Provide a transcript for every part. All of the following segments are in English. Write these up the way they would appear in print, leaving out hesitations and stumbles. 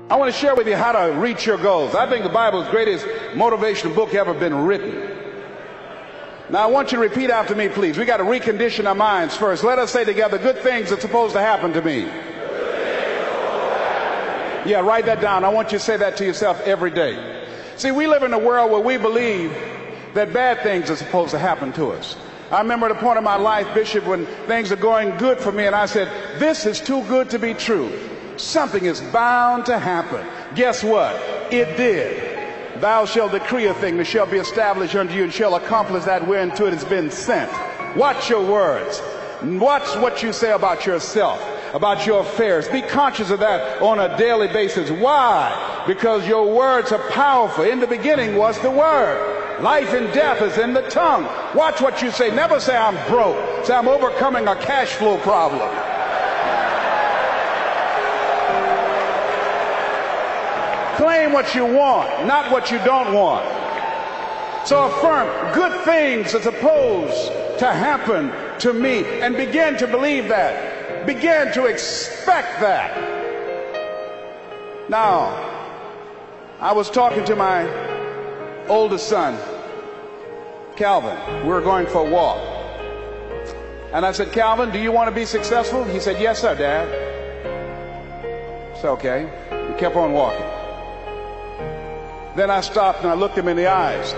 I want to share with you how to reach your goals. I think the Bible is the greatest motivational book ever been written. Now I want you to repeat after me, please. We got to recondition our minds first. Let us say together, good things are supposed to happen to me. Yeah, write that down. I want you to say that to yourself every day. See, we live in a world where we believe that bad things are supposed to happen to us. I remember at a point in my life, Bishop, when things are going good for me, and I said, this is too good to be true. Something is bound to happen. Guess what? It did. Thou shalt decree a thing that shall be established unto you and shall accomplish that whereunto it has been sent. Watch your words. Watch what you say about yourself, about your affairs. Be conscious of that on a daily basis. Why? Because your words are powerful. In the beginning was the Word. Life and death is in the tongue. Watch what you say. Never say I'm broke. Say I'm overcoming a cash flow problem. Claim what you want, not what you don't want. So affirm, good things are supposed to happen to me, and begin to believe that. Begin to expect that. Now, I was talking to my oldest son, Calvin. We were going for a walk. And I said, Calvin, do you want to be successful? He said, yes, sir, Dad. It's okay. We kept on walking. Then I stopped and I looked him in the eyes.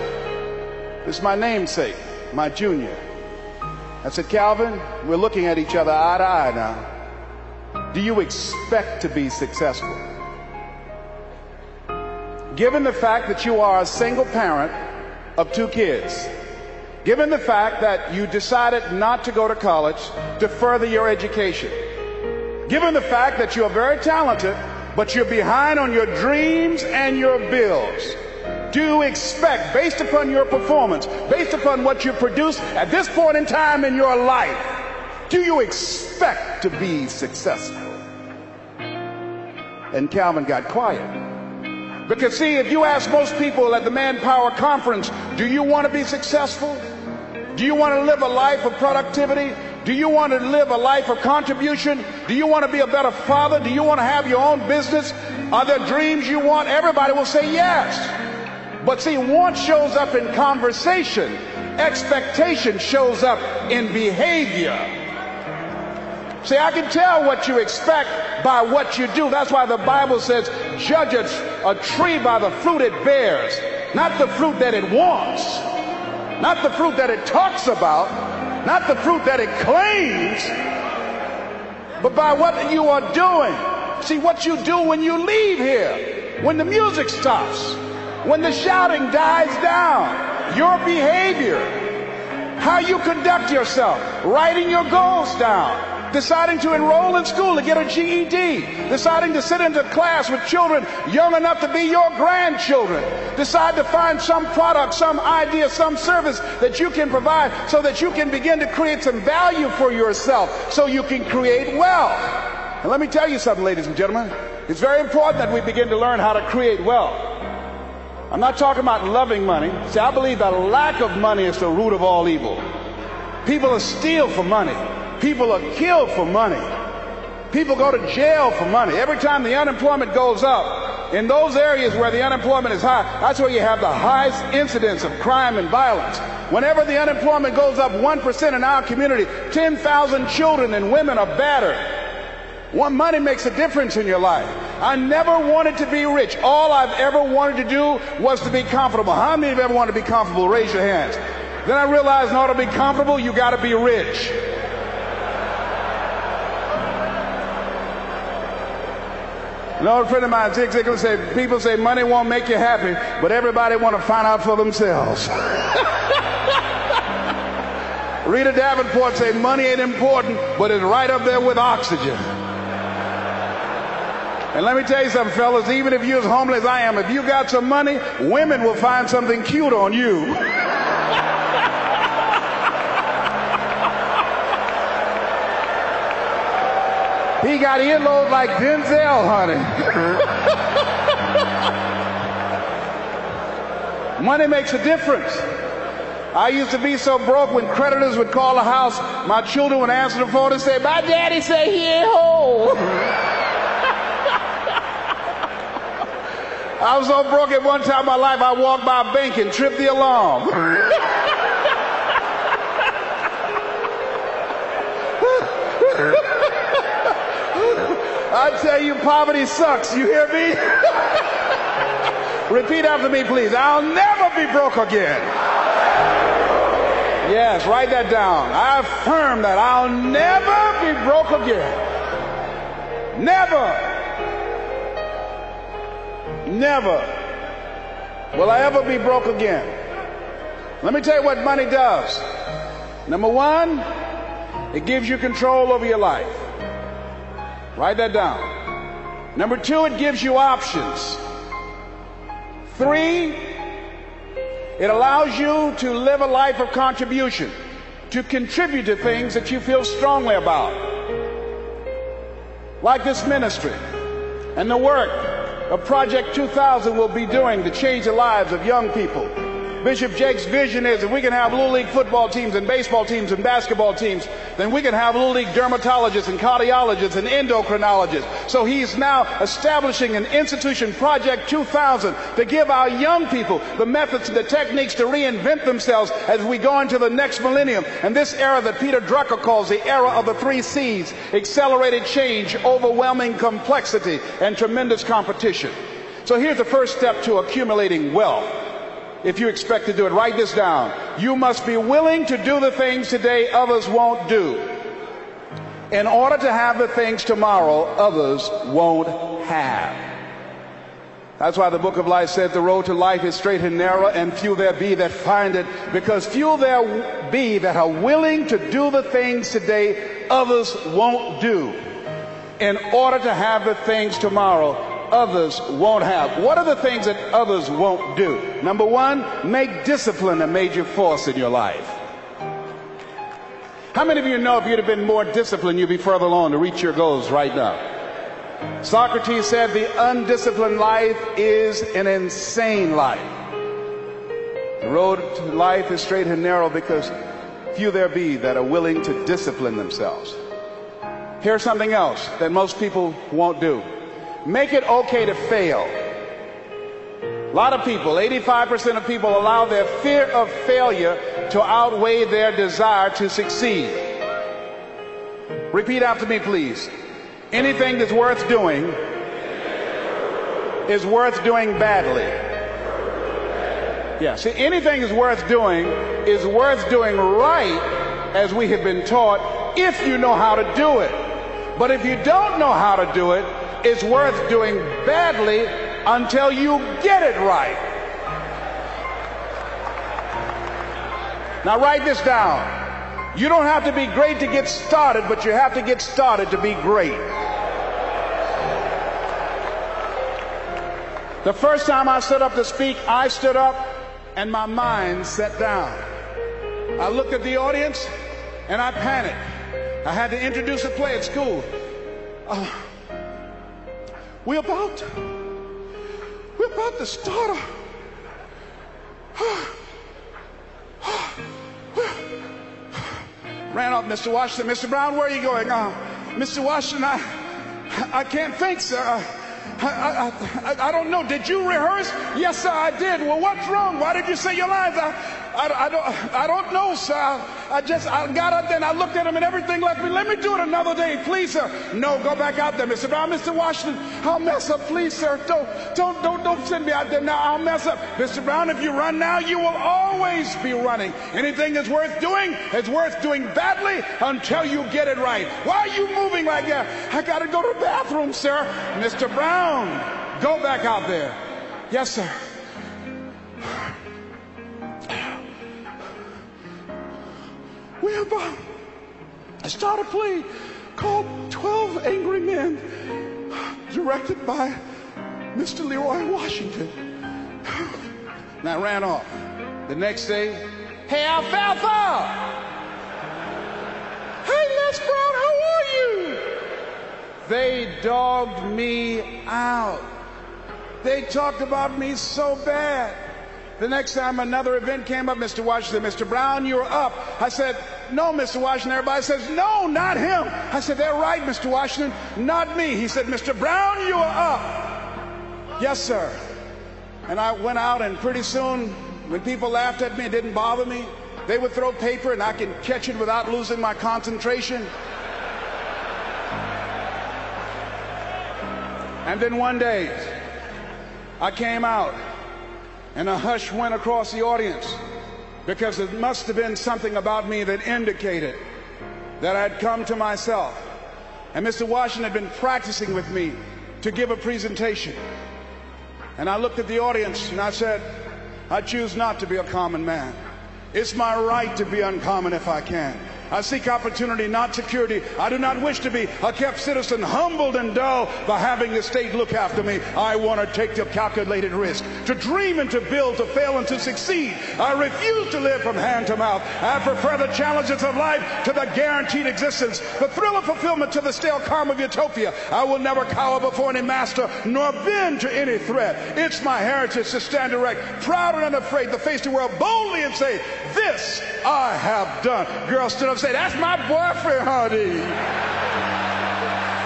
This is my namesake, my junior. I said, Calvin, we're looking at each other eye to eye now. Do you expect to be successful? Given the fact that you are a single parent of 2 kids, given the fact that you decided not to go to college to further your education, given the fact that you are very talented, but you're behind on your dreams and your bills, do you expect, based upon your performance, based upon what you produce at this point in time in your life, do you expect to be successful? And Calvin got quiet. Because see, if you ask most people at the Manpower Conference, do you want to be successful? Do you want to live a life of productivity? Do you want to live a life of contribution? Do you want to be a better father? Do you want to have your own business? Are there dreams you want? Everybody will say yes. But see, want shows up in conversation. Expectation shows up in behavior. See, I can tell what you expect by what you do. That's why the Bible says, judge a tree by the fruit it bears, not the fruit that it wants, not the fruit that it talks about, not the fruit that it claims, but by what you are doing. See, what you do when you leave here, when the music stops, when the shouting dies down, your behavior, how you conduct yourself, writing your goals down, deciding to enroll in school to get a GED, deciding to sit into class with children young enough to be your grandchildren, decide to find some product, some idea, some service that you can provide so that you can begin to create some value for yourself so you can create wealth. And let me tell you something, ladies and gentlemen, it's very important that we begin to learn how to create wealth. I'm not talking about loving money. See, I believe that lack of money is the root of all evil. People are steal for money. People are killed for money. People go to jail for money. Every time the unemployment goes up, in those areas where the unemployment is high, that's where you have the highest incidence of crime and violence. Whenever the unemployment goes up 1% in our community, 10,000 children and women are battered. Money makes a difference in your life. I never wanted to be rich. All I've ever wanted to do was to be comfortable. How many of you ever wanted to be comfortable? Raise your hands. Then I realized in order to be comfortable, you got to be rich. An old friend of mine, Zig Ziglar, said, people say money won't make you happy, but everybody want to find out for themselves. Rita Davenport said money ain't important, but it's right up there with oxygen. And let me tell you something, fellas, even if you're as homeless as I am, if you got some money, women will find something cute on you. He got earlobes like Denzel, honey. Money makes a difference. I used to be so broke when creditors would call the house, my children would answer the phone and say, my daddy say he ain't home. I was so broke at one time in my life, I walked by a bank and tripped the alarm. I tell you, poverty sucks. You hear me? Repeat after me, please. I'll never be broke again. Yes, write that down. I affirm that I'll never be broke again. Never. Never will I ever be broke again. Let me tell you what money does. Number one, it gives you control over your life. Write that down. Number two, it gives you options. Three, it allows you to live a life of contribution, to contribute to things that you feel strongly about. Like this ministry and the work of Project 2000 will be doing to change the lives of young people. Bishop Jake's vision is if we can have Little League football teams and baseball teams and basketball teams, then we can have Little League dermatologists and cardiologists and endocrinologists. So he's now establishing an institution, Project 2000, to give our young people the methods and the techniques to reinvent themselves as we go into the next millennium. And this era that Peter Drucker calls the era of the 3 C's: accelerated change, overwhelming complexity, and tremendous competition. So here's the first step to accumulating wealth. If you expect to do it, write this down. You must be willing to do the things today others won't do, in order to have the things tomorrow others won't have. That's why the book of life says the road to life is straight and narrow, and few there be that find it, because few there be that are willing to do the things today others won't do, in order to have the things tomorrow others won't have. What are the things that others won't do? Number one, make discipline a major force in your life. How many of you know if you'd have been more disciplined, you'd be further along to reach your goals right now? Socrates said the undisciplined life is an insane life. The road to life is straight and narrow, because few there be that are willing to discipline themselves. Here's something else that most people won't do. Make it okay to fail. A lot of people, 85% of people, allow their fear of failure to outweigh their desire to succeed. Repeat after me, please. Anything that's worth doing is worth doing badly. Yeah, see, anything is worth doing right, as we have been taught, if you know how to do it. But if you don't know how to do it, it's worth doing badly until you get it right. Now write this down. You don't have to be great to get started, but you have to get started to be great. The first time I stood up to speak, I stood up and my mind sat down. I looked at the audience and I panicked. I had to introduce a play at school. We're about to start ran off, Mr. Washington. Mr. Brown, where are you going? Mr. Washington, I can't think, sir. I don't know. Did you rehearse? Yes, sir, I did. Well, what's wrong? Why did you say your lines? I don't know, sir. I got up there and I looked at him and everything left me. Let me do it another day, please, sir. No, go back out there, Mr. Brown. Mr. Washington, I'll mess up, please, sir. Don't send me out there now. I'll mess up. Mr. Brown, if you run now, you will always be running. Anything that's worth doing is worth doing badly until you get it right. Why are you moving like that? I got to go to the bathroom, sir. Mr. Brown, go back out there. Yes, sir. We're about to start a play called 12 Angry Men, directed by Mr. Leroy Washington. And I ran off. The next day, hey, Alfalfa! Hey, Les Brown, how are you? They dogged me out. They talked about me so bad. The next time another event came up, Mr. Washington, Mr. Brown, you're up. I said, no, Mr. Washington. Everybody says, no, not him. I said, they're right, Mr. Washington, not me. He said, Mr. Brown, you are up. Yes, sir. And I went out, and pretty soon, when people laughed at me, it didn't bother me. They would throw paper, and I could catch it without losing my concentration. And then one day, I came out, and a hush went across the audience, because it must have been something about me that indicated that I'd come to myself. And Mr. Washington had been practicing with me to give a presentation. And I looked at the audience and I said, I choose not to be a common man. It's my right to be uncommon if I can. I seek opportunity, not security. I do not wish to be a kept citizen, humbled and dull by having the state look after me. I want to take the calculated risk, to dream and to build, to fail and to succeed. I refuse to live from hand to mouth. I prefer the challenges of life to the guaranteed existence, the thrill of fulfillment to the stale calm of utopia. I will never cower before any master, nor bend to any threat. It's my heritage to stand erect, proud and unafraid, to face the world boldly and say, this I have done. Girl stood up and said, that's my boyfriend, honey.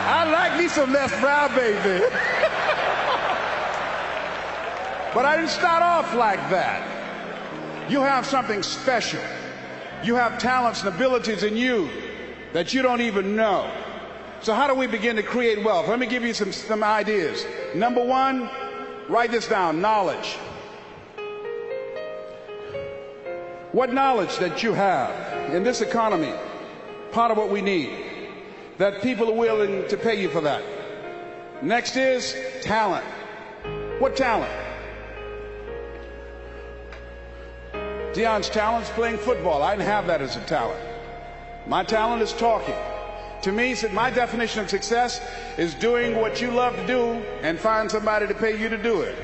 I like me some Les Brown, baby. But I didn't start off like that. You have something special. You have talents and abilities in you that you don't even know. So how do we begin to create wealth? Let me give you some ideas. Number one, write this down, knowledge. What knowledge that you have in this economy, part of what we need, that people are willing to pay you for that. Next is talent. What talent? Dion's talent is playing football. I didn't have that as a talent. My talent is talking. To me, my definition of success is doing what you love to do and find somebody to pay you to do it.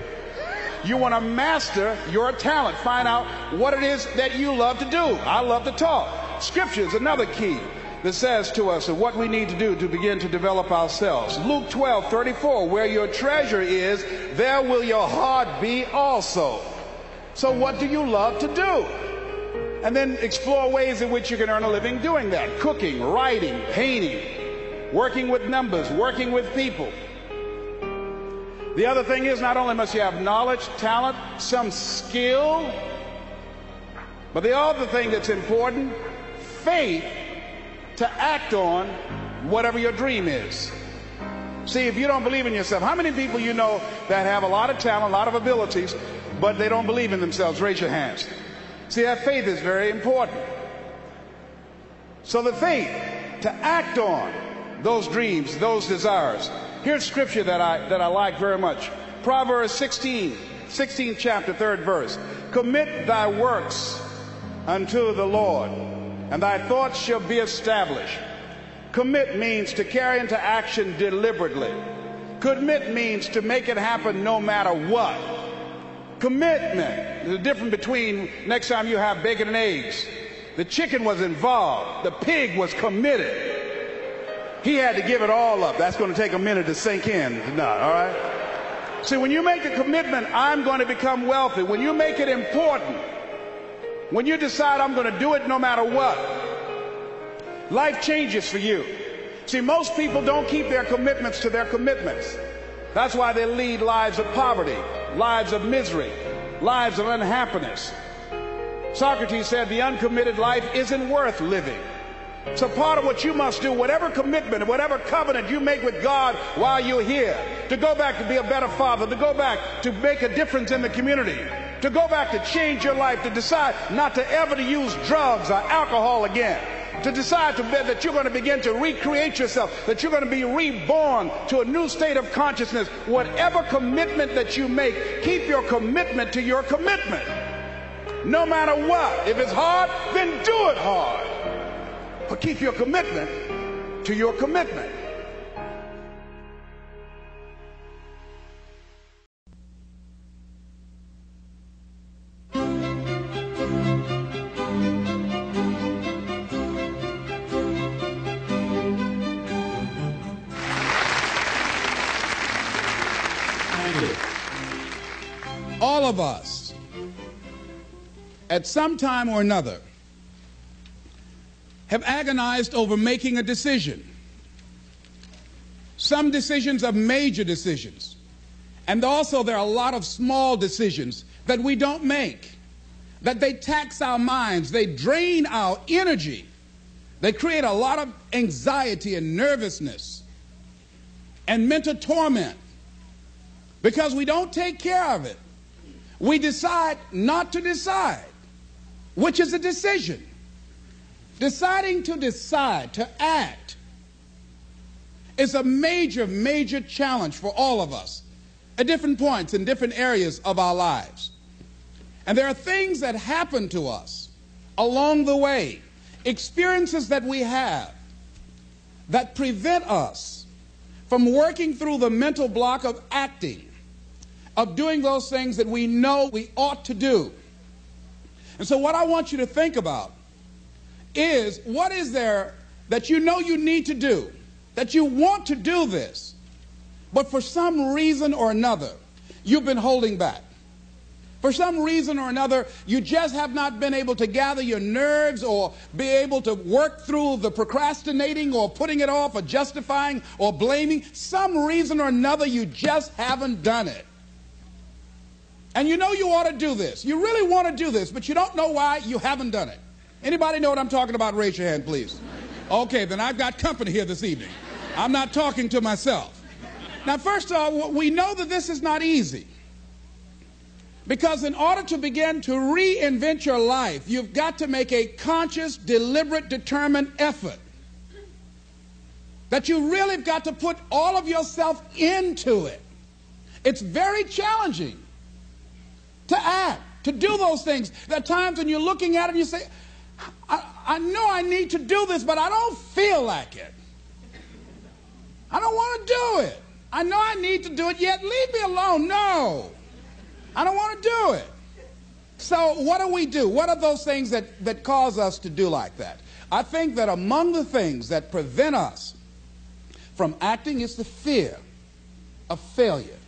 You want to master your talent. Find out what it is that you love to do. I love to talk. Scripture is another key that says to us what we need to do to begin to develop ourselves. Luke 12:34, where your treasure is, there will your heart be also. So what do you love to do? And then explore ways in which you can earn a living doing that. Cooking, writing, painting, working with numbers, working with people. The other thing is, not only must you have knowledge, talent, some skill, but the other thing that's important, faith to act on whatever your dream is. See, if you don't believe in yourself, how many people you know that have a lot of talent, a lot of abilities, but they don't believe in themselves? Raise your hands. See, that faith is very important. So the faith to act on those dreams, those desires. Here's scripture that I like very much. Proverbs 16th chapter, 3rd verse. Commit thy works unto the Lord, and thy thoughts shall be established. Commit means to carry into action deliberately. Commit means to make it happen no matter what. Commitment is the difference between next time you have bacon and eggs. The chicken was involved. The pig was committed. He had to give it all up. That's going to take a minute to sink in. No, all right? See, when you make a commitment, I'm going to become wealthy. When you make it important, when you decide I'm going to do it no matter what, life changes for you. See, most people don't keep their commitments to their commitments. That's why they lead lives of poverty, lives of misery, lives of unhappiness. Socrates said the uncommitted life isn't worth living. So part of what you must do, whatever commitment, whatever covenant you make with God while you're here, to go back to be a better father, to go back to make a difference in the community, to go back to change your life, to decide not to ever to use drugs or alcohol again, to decide that you're going to begin to recreate yourself, that you're going to be reborn to a new state of consciousness. Whatever commitment that you make, keep your commitment to your commitment. No matter what. If it's hard, then do it hard. But keep your commitment to your commitment. All of us, at some time or another, have agonized over making a decision. Some decisions are major decisions. And also there are a lot of small decisions that we don't make, that they tax our minds, they drain our energy, they create a lot of anxiety and nervousness and mental torment because we don't take care of it. We decide not to decide, which is a decision. Deciding to decide, to act, is a major, major challenge for all of us at different points in different areas of our lives. And there are things that happen to us along the way, experiences that we have that prevent us from working through the mental block of acting, of doing those things that we know we ought to do. And so what I want you to think about is, what is there that you know you need to do, that you want to do this, but for some reason or another, you've been holding back. For some reason or another, you just have not been able to gather your nerves or be able to work through the procrastinating or putting it off or justifying or blaming. Some reason or another, you just haven't done it. And you know you ought to do this. You really want to do this, but you don't know why you haven't done it. Anybody know what I'm talking about? Raise your hand, please. Okay, then I've got company here this evening. I'm not talking to myself. Now, first of all, we know that this is not easy. Because in order to begin to reinvent your life, you've got to make a conscious, deliberate, determined effort. That you really have got to put all of yourself into it. It's very challenging to act, to do those things. There are times when you're looking at it and you say, I know I need to do this, but I don't feel like it. I don't want to do it. I know I need to do it, yet leave me alone. No. I don't want to do it. So what do? What are those things that cause us to do like that? I think that among the things that prevent us from acting is the fear of failure.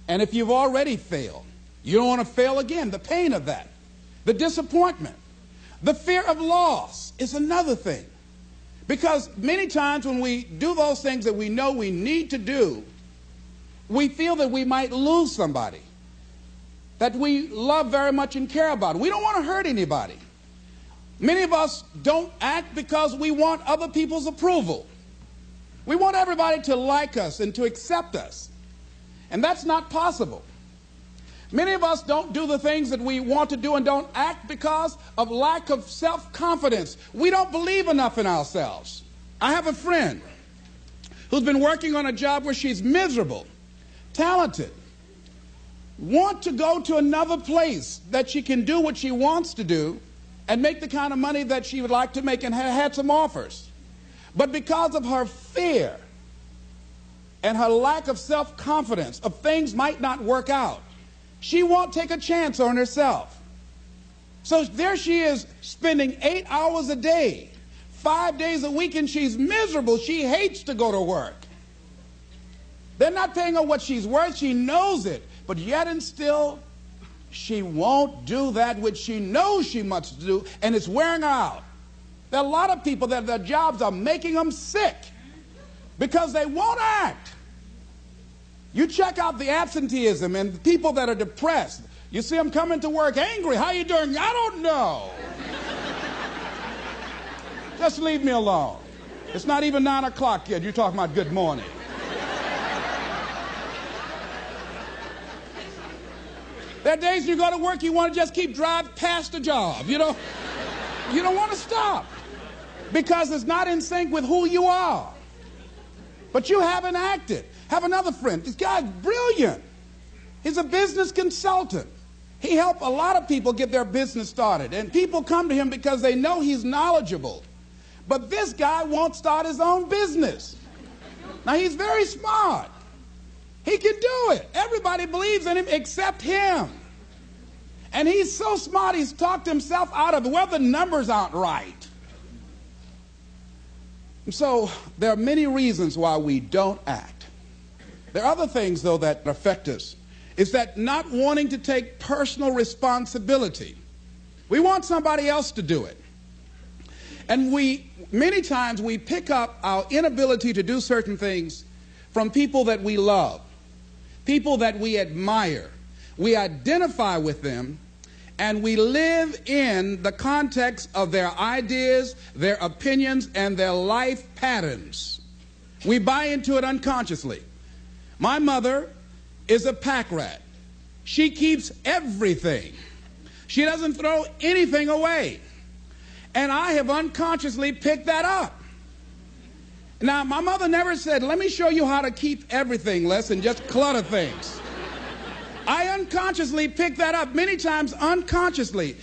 And if you've already failed, you don't want to fail again. The pain of that, the disappointment, the fear of loss is another thing. Because many times when we do those things that we know we need to do, we feel that we might lose somebody that we love very much and care about. We don't want to hurt anybody. Many of us don't act because we want other people's approval. We want everybody to like us and to accept us. And that's not possible. Many of us don't do the things that we want to do and don't act because of lack of self-confidence. We don't believe enough in ourselves. I have a friend who's been working on a job where she's miserable, talented, want to go to another place that she can do what she wants to do and make the kind of money that she would like to make, and had some offers. But because of her fear and her lack of self-confidence of things might not work out, she won't take a chance on herself. So there she is, spending 8 hours a day, 5 days a week, and she's miserable. She hates to go to work. They're not paying her what she's worth. She knows it. But yet and still, she won't do that which she knows she must do, and it's wearing her out. There are a lot of people that their jobs are making them sick because they won't act. You check out the absenteeism and the people that are depressed. You see them coming to work angry. How you doing? I don't know. Just leave me alone. It's not even 9 o'clock yet. You're talking about good morning. There are days you go to work, you want to just keep driving past the job. You don't want to stop because it's not in sync with who you are. But you haven't acted. Have another friend. This guy's brilliant. He's a business consultant. He helped a lot of people get their business started. And people come to him because they know he's knowledgeable. But this guy won't start his own business. Now, he's very smart. He can do it. Everybody believes in him except him. And he's so smart, he's talked himself out of it. Well, the numbers aren't right. And so there are many reasons why we don't act. There are other things, though, that affect us. Is that not wanting to take personal responsibility. We want somebody else to do it. And many times we pick up our inability to do certain things from people that we love. people that we admire. We identify with them, and we live in the context of their ideas, their opinions, and their life patterns. We buy into it unconsciously. My mother is a pack rat. She keeps everything. She doesn't throw anything away. And I have unconsciously picked that up. Now, my mother never said, let me show you how to keep everything, Les, and just clutter things. I unconsciously picked that up, many times unconsciously.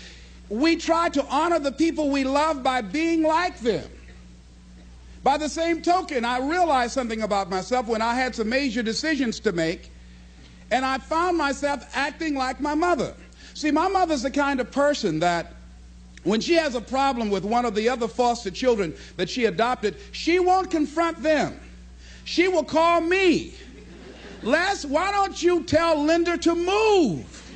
We try to honor the people we love by being like them. By the same token, I realized something about myself when I had some major decisions to make, and I found myself acting like my mother. See, my mother's the kind of person that when she has a problem with one of the other foster children that she adopted, she won't confront them. She will call me. Les, why don't you tell Linda to move?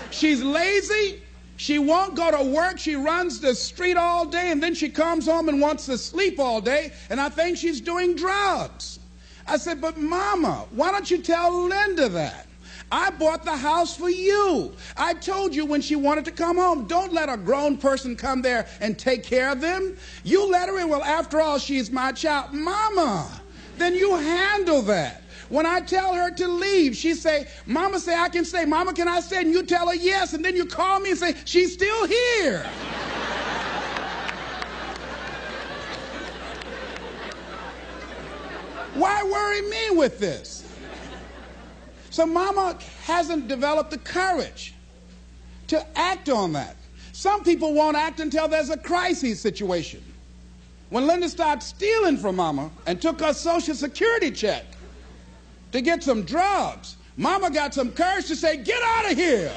She's lazy. She won't go to work. She runs the street all day, and then she comes home and wants to sleep all day, and I think she's doing drugs. I said, but Mama, why don't you tell Linda that? I bought the house for you. I told you when she wanted to come home, don't let a grown person come there and take care of them. You let her in. Well, after all, she's my child. Mama, then you handle that. When I tell her to leave, she say, Mama say I can stay. Mama, can I stay? And you tell her yes, and then you call me and say, she's still here. Why worry me with this? So Mama hasn't developed the courage to act on that. Some people won't act until there's a crisis situation. When Linda started stealing from Mama and took her Social Security check to get some drugs, Mama got some courage to say, get out of here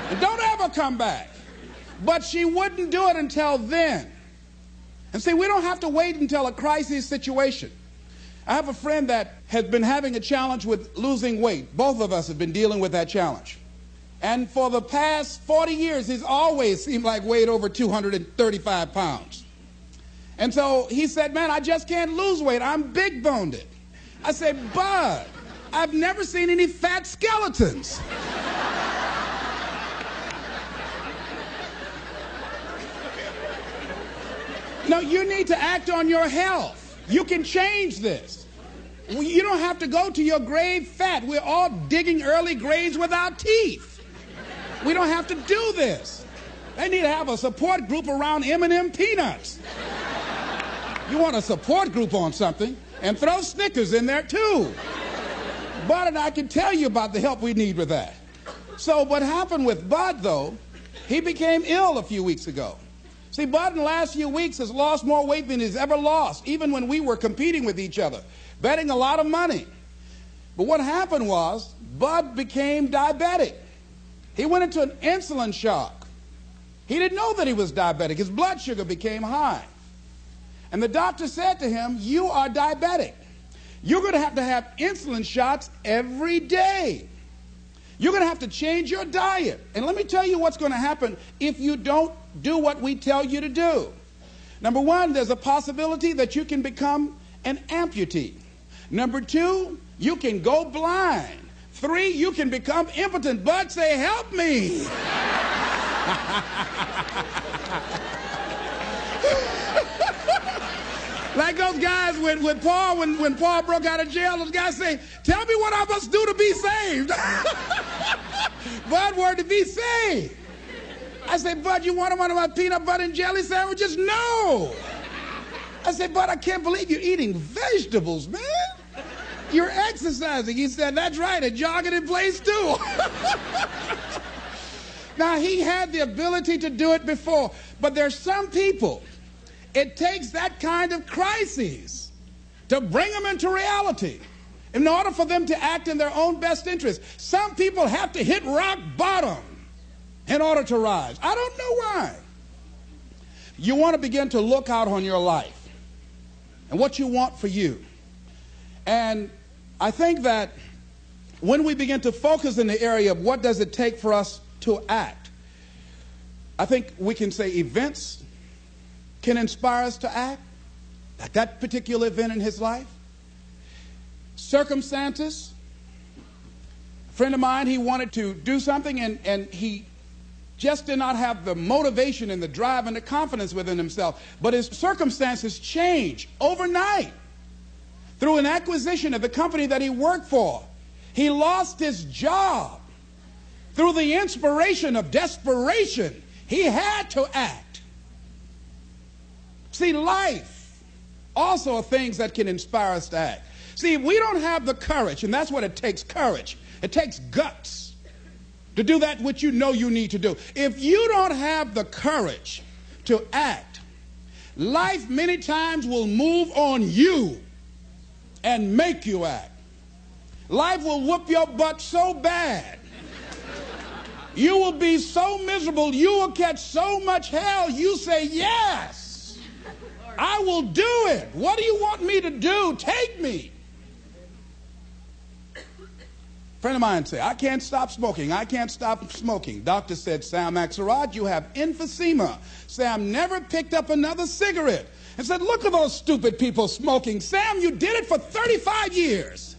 and don't ever come back. But she wouldn't do it until then. And see, we don't have to wait until a crisis situation. I have a friend that has been having a challenge with losing weight. Both of us have been dealing with that challenge. And for the past 40 years, he's always seemed like weighed over 235 pounds. And so he said, man, I just can't lose weight. I'm big-boned it. I said, Bud, I've never seen any fat skeletons. No, you need to act on your health. You can change this. You don't have to go to your grave fat. We're all digging early graves with our teeth. We don't have to do this. They need to have a support group around M&M peanuts. You want a support group on something, and throw Snickers in there too. Bud and I can tell you about the help we need with that. So what happened with Bud, though, he became ill a few weeks ago. See, Bud in the last few weeks has lost more weight than he's ever lost, even when we were competing with each other, betting a lot of money. But what happened was, Bud became diabetic. He went into an insulin shock. He didn't know that he was diabetic. His blood sugar became high. And the doctor said to him, you are diabetic. You're going to have insulin shots every day. You're going to have to change your diet. And let me tell you what's going to happen if you don't do what we tell you to do. Number one, there's a possibility that you can become an amputee. Number two, you can go blind. Three, you can become impotent. Bud, say, help me. Like those guys with Paul, when Paul broke out of jail, those guys say, tell me what I must do to be saved. Bud wanted to be saved. I said, Bud, you want one of my peanut butter and jelly sandwiches? No. I said, Bud, I can't believe you're eating vegetables, man. You're exercising. He said, that's right, and jogging in place too. Now, he had the ability to do it before, but there's some people, it takes that kind of crisis to bring them into reality in order for them to act in their own best interest. Some people have to hit rock bottom in order to rise. I don't know why. You want to begin to look out on your life and what you want for you. And I think that when we begin to focus in the area of what does it take for us to act, I think we can say events can inspire us to act, like that particular event in his life. Circumstances friend of mine, he wanted to do something, and he just did not have the motivation and the drive and the confidence within himself. But his circumstances changed overnight through an acquisition of the company that he worked for. He lost his job. Through the inspiration of desperation, he had to act. See, life also are things that can inspire us to act. See, if we don't have the courage, and that's what it takes, courage. It takes guts to do that which you know you need to do. If you don't have the courage to act, life many times will move on you and make you act. Life will whoop your butt so bad. You will be so miserable, you will catch so much hell, you say, yes, I will do it. What do you want me to do? Take me. A friend of mine said, I can't stop smoking. I can't stop smoking. Doctor said, Sam Axelrod, you have emphysema. Sam never picked up another cigarette and said, look at those stupid people smoking. Sam, you did it for 35 years.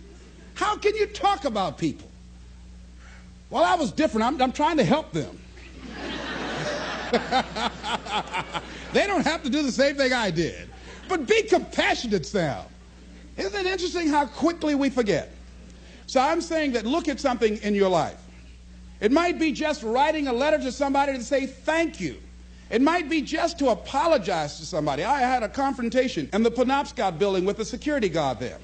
How can you talk about people? Well, I was different. I'm trying to help them. They don't have to do the same thing I did. But be compassionate, Sam. Isn't it interesting how quickly we forget? So I'm saying that look at something in your life. It might be just writing a letter to somebody to say thank you. It might be just to apologize to somebody. I had a confrontation in the Penobscot building with the security guard there.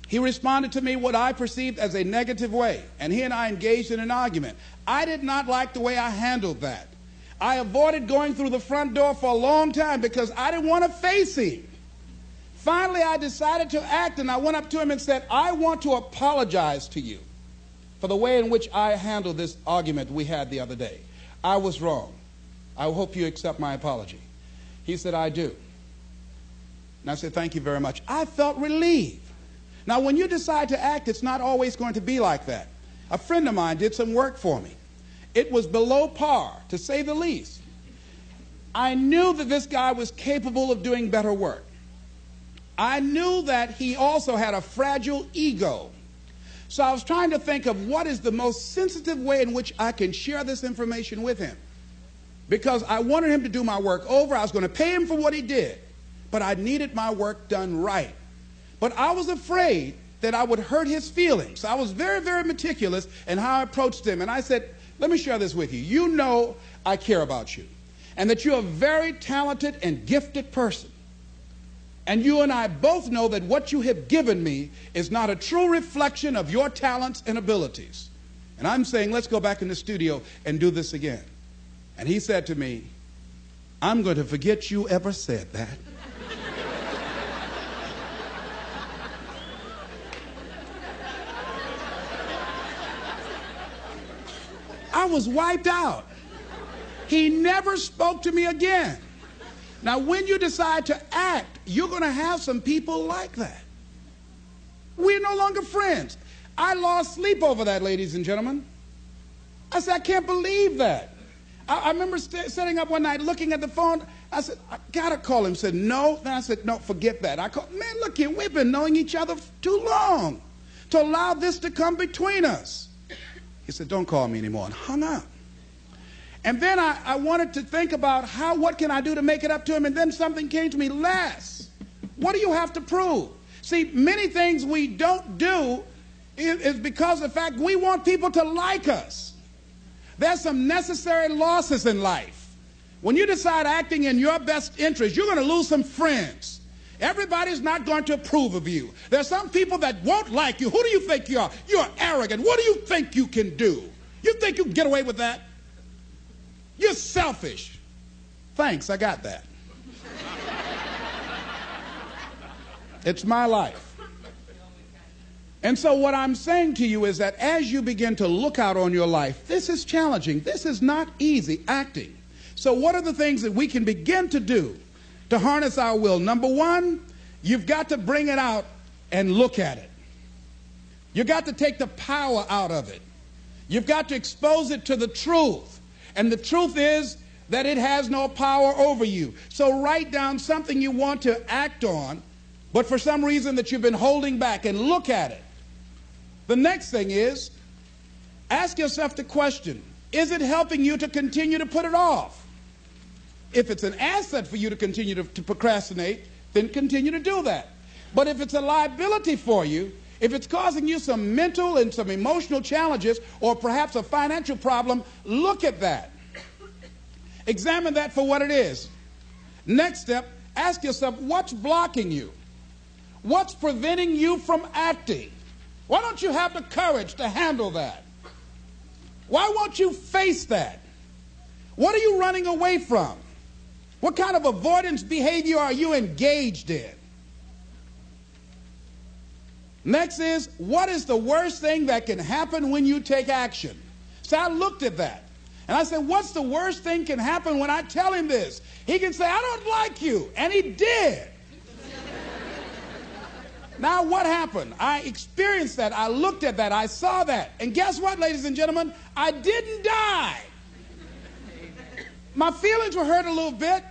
He responded to me what I perceived as a negative way, and he and I engaged in an argument. I did not like the way I handled that. I avoided going through the front door for a long time because I didn't want to face him. Finally, I decided to act, and I went up to him and said, I want to apologize to you for the way in which I handled this argument we had the other day. I was wrong. I hope you accept my apology. He said, I do. And I said, thank you very much. I felt relieved. Now, when you decide to act, it's not always going to be like that. A friend of mine did some work for me. It was below par, to say the least. I knew that this guy was capable of doing better work. I knew that he also had a fragile ego. So I was trying to think of what is the most sensitive way in which I can share this information with him. Because I wanted him to do my work over. I was going to pay him for what he did. But I needed my work done right. But I was afraid that I would hurt his feelings. I was very, very meticulous in how I approached him. And I said, let me share this with you. You know I care about you. And that you're a very talented and gifted person. And you and I both know that what you have given me is not a true reflection of your talents and abilities. And I'm saying, let's go back in the studio and do this again. And he said to me, I'm going to forget you ever said that. I was wiped out. He never spoke to me again. Now, when you decide to act, you're going to have some people like that. We're no longer friends. I lost sleep over that, ladies and gentlemen. I said, I can't believe that. I remember sitting up one night looking at the phone. I said, I got to call him. He said, no. Then I said, no, forget that. I called, man, look here, we've been knowing each other too long to allow this to come between us. He said, don't call me anymore, and hung up. And then I wanted to think about what can I do to make it up to him, and then something came to me, Les, what do you have to prove? See, many things we don't do is because of the fact we want people to like us. There's some necessary losses in life. When you decide acting in your best interest, you're going to lose some friends. Everybody's not going to approve of you. There's some people that won't like you. Who do you think you are? You're arrogant. What do you think you can do? You think you can get away with that? You're selfish. Thanks, I got that. It's my life. And so what I'm saying to you is that as you begin to look out on your life, this is challenging. This is not easy, acting. So what are the things that we can begin to do to harness our will? Number one, you've got to bring it out and look at it. You've got to take the power out of it. You've got to expose it to the truth. And the truth is that it has no power over you. So write down something you want to act on, but for some reason that you've been holding back, and look at it. The next thing is, Ask yourself the question, is it helping you to continue to put it off? If it's an asset for you to continue to procrastinate, then continue to do that. But if it's a liability for you, if it's causing you some mental and some emotional challenges or perhaps a financial problem, look at that. Examine that for what it is. Next step, ask yourself, what's blocking you? What's preventing you from acting? Why don't you have the courage to handle that? Why won't you face that? What are you running away from? What kind of avoidance behavior are you engaged in? Next is, what is the worst thing that can happen when you take action? So I looked at that. And I said, what's the worst thing can happen when I tell him this? He can say, I don't like you. And he did. Now what happened? I experienced that. I looked at that. I saw that. And guess what, ladies and gentlemen? I didn't die. My feelings were hurt a little bit.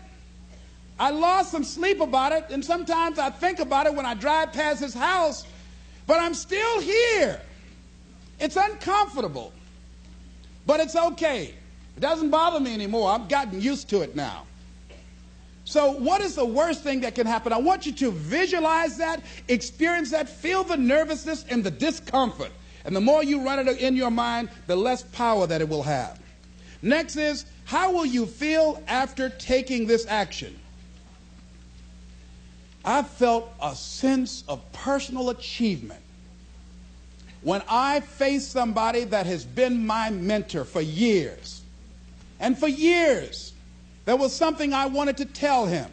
I lost some sleep about it. And sometimes I think about it when I drive past his house. But I'm still here. It's uncomfortable. But it's okay. It doesn't bother me anymore. I've gotten used to it now. So what is the worst thing that can happen? I want you to visualize that, experience that, feel the nervousness and the discomfort. And the more you run it in your mind, the less power that it will have. Next is, how will you feel after taking this action? I felt a sense of personal achievement when I faced somebody that has been my mentor for years. And for years, there was something I wanted to tell him.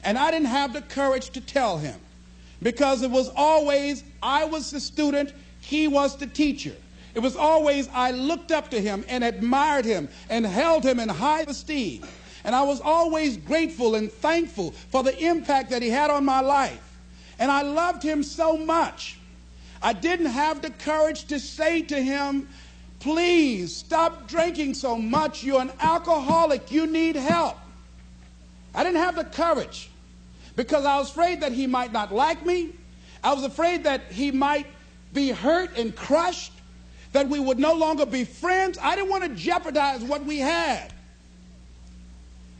And I didn't have the courage to tell him. Because it was always, I was the student, he was the teacher. It was always, I looked up to him and admired him and held him in high esteem. And I was always grateful and thankful for the impact that he had on my life. And I loved him so much. I didn't have the courage to say to him, please stop drinking so much. You're an alcoholic. You need help. I didn't have the courage because I was afraid that he might not like me. I was afraid that he might be hurt and crushed, that we would no longer be friends. I didn't want to jeopardize what we had.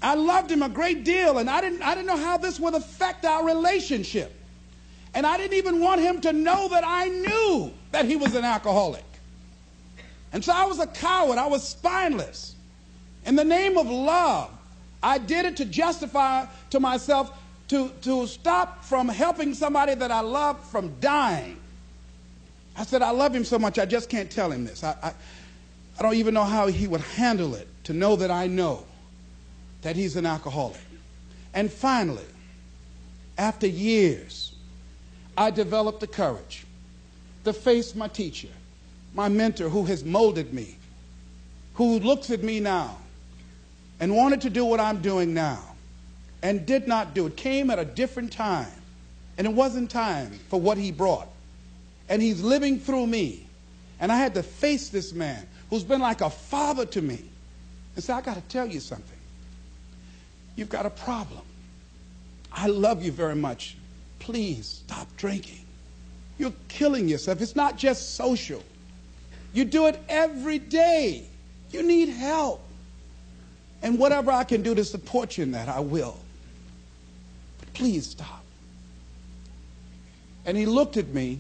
I loved him a great deal, and I didn't know how this would affect our relationship. And I didn't even want him to know that I knew that he was an alcoholic. And so I was a coward. I was spineless. In the name of love, I did it to justify to myself to stop from helping somebody that I loved from dying. I said, I love him so much, I just can't tell him this. I don't even know how he would handle it, to know that I know that he's an alcoholic. And finally, after years, I developed the courage to face my teacher, my mentor who has molded me, who looks at me now and wanted to do what I'm doing now and did not do it. Came at a different time, and it wasn't time for what he brought. And he's living through me. And I had to face this man who's been like a father to me and say, I got to tell you something. You've got a problem. I love you very much. Please stop drinking. You're killing yourself. It's not just social. You do it every day. You need help. And whatever I can do to support you in that, I will. But please stop. And he looked at me,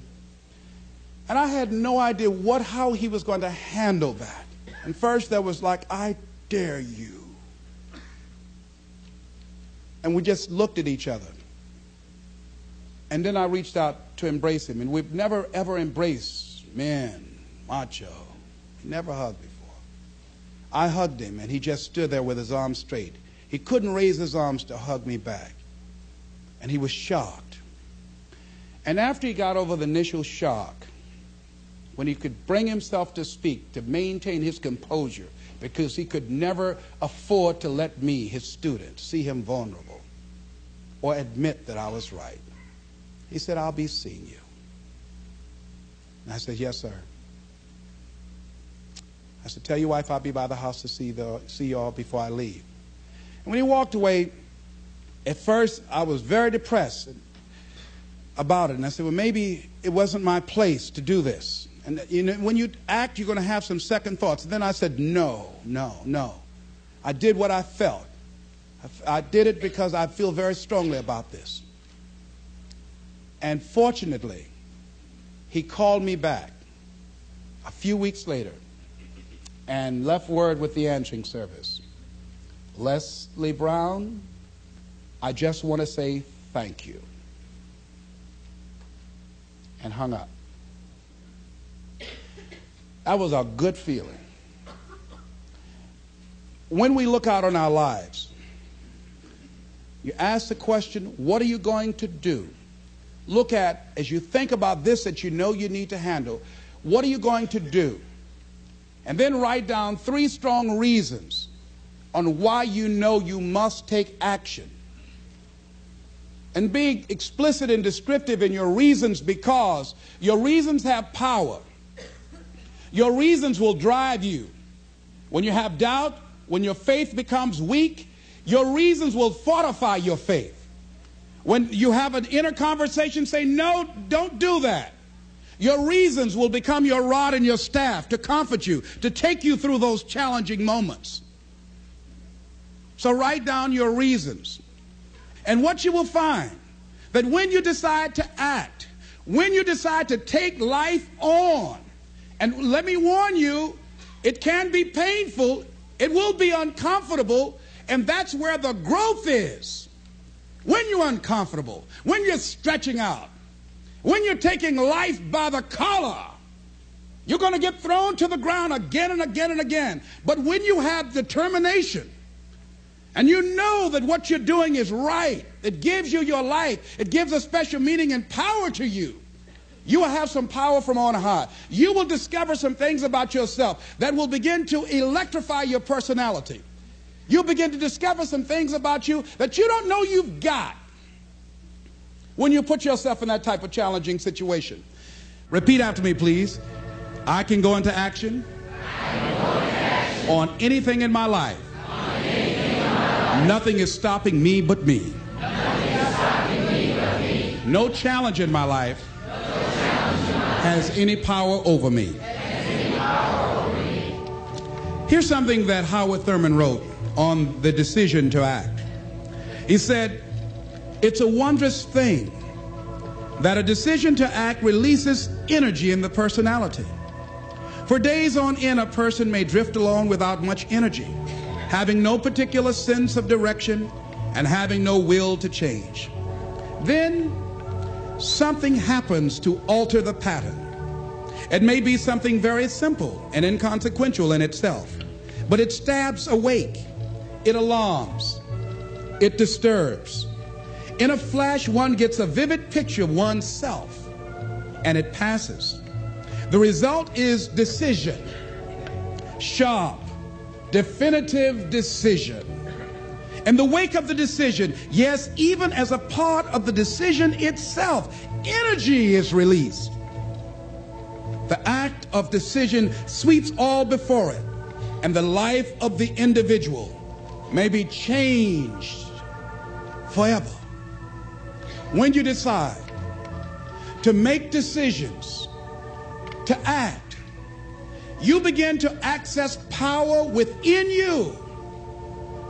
and I had no idea how he was going to handle that. And first there was like, I dare you. And we just looked at each other. And then I reached out to embrace him. And we've never, ever embraced men, macho. He never hugged before. I hugged him, and he just stood there with his arms straight. He couldn't raise his arms to hug me back. And he was shocked. And after he got over the initial shock, when he could bring himself to speak, to maintain his composure, because he could never afford to let me, his student, see him vulnerable or admit that I was right. He said, I'll be seeing you. And I said, yes, sir. I said, tell your wife I'll be by the house to see you all before I leave. And when he walked away, at first I was very depressed about it. And I said, well, maybe it wasn't my place to do this. And you know, when you act, you're going to have some second thoughts. And then I said, no. I did what I felt. I did it because I feel very strongly about this. And fortunately, he called me back a few weeks later and left word with the answering service. Leslie Brown, I just want to say thank you. And hung up. That was a good feeling. When we look out on our lives, you ask the question, what are you going to do? Look at, as you think about this that you know you need to handle, what are you going to do? And then write down 3 strong reasons on why you know you must take action. And be explicit and descriptive in your reasons, because your reasons have power. Your reasons will drive you. When you have doubt, when your faith becomes weak, your reasons will fortify your faith. When you have an inner conversation, say, no, don't do that. Your reasons will become your rod and your staff to comfort you, to take you through those challenging moments. So write down your reasons. And what you will find, that when you decide to act, when you decide to take life on, and let me warn you, it can be painful, it will be uncomfortable, and that's where the growth is. When you're uncomfortable, when you're stretching out, when you're taking life by the collar, you're going to get thrown to the ground again and again and again. But when you have determination, and you know that what you're doing is right, it gives you your life, it gives a special meaning and power to you, you will have some power from on high. You will discover some things about yourself that will begin to electrify your personality. You'll begin to discover some things about you that you don't know you've got when you put yourself in that type of challenging situation. Repeat after me, please. I can go into action on anything in my life. Nothing is stopping me but me. No challenge in my life has any power over me. Here's something that Howard Thurman wrote on the decision to act. He said, it's a wondrous thing that a decision to act releases energy in the personality. For days on end, a person may drift along without much energy, having no particular sense of direction and having no will to change. Then something happens to alter the pattern. It may be something very simple and inconsequential in itself, but it stabs awake, it alarms, it disturbs. In a flash, one gets a vivid picture of oneself, and it passes. The result is decision, sharp, definitive decision. In the wake of the decision, yes, even as a part of the decision itself, energy is released. The act of decision sweeps all before it, and the life of the individual may be changed forever. When you decide to make decisions, to act, you begin to access power within you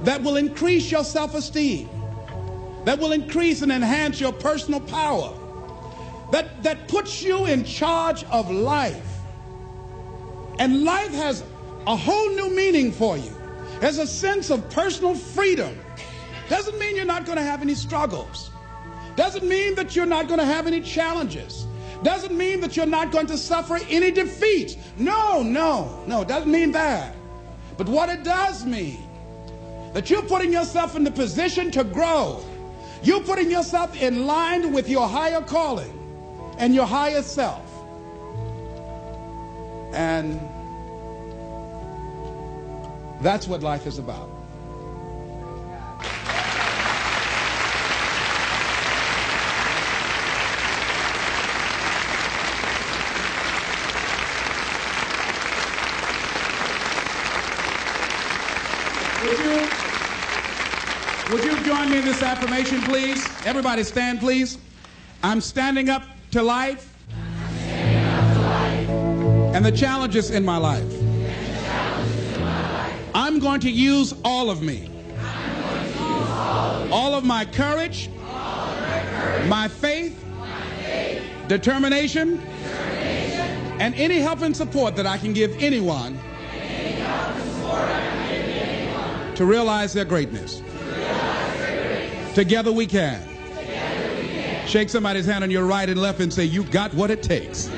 that will increase your self-esteem, that will increase and enhance your personal power, that puts you in charge of life. And life has a whole new meaning for you. There's a sense of personal freedom. Doesn't mean you're not going to have any struggles. Doesn't mean that you're not going to have any challenges. Doesn't mean that you're not going to suffer any defeats. No, doesn't mean that. But what it does mean, that you're putting yourself in the position to grow. You're putting yourself in line with your higher calling and your higher self. And that's what life is about. Would you join me in this affirmation, please? Everybody stand, please. I'm standing up to life. I'm standing up to life. and the challenges in my life. I'm going to use all of me. All of my courage, my faith, determination, and any help and support that I can give anyone to realize their greatness. Together we can. Shake somebody's hand on your right and left and say, "You got what it takes."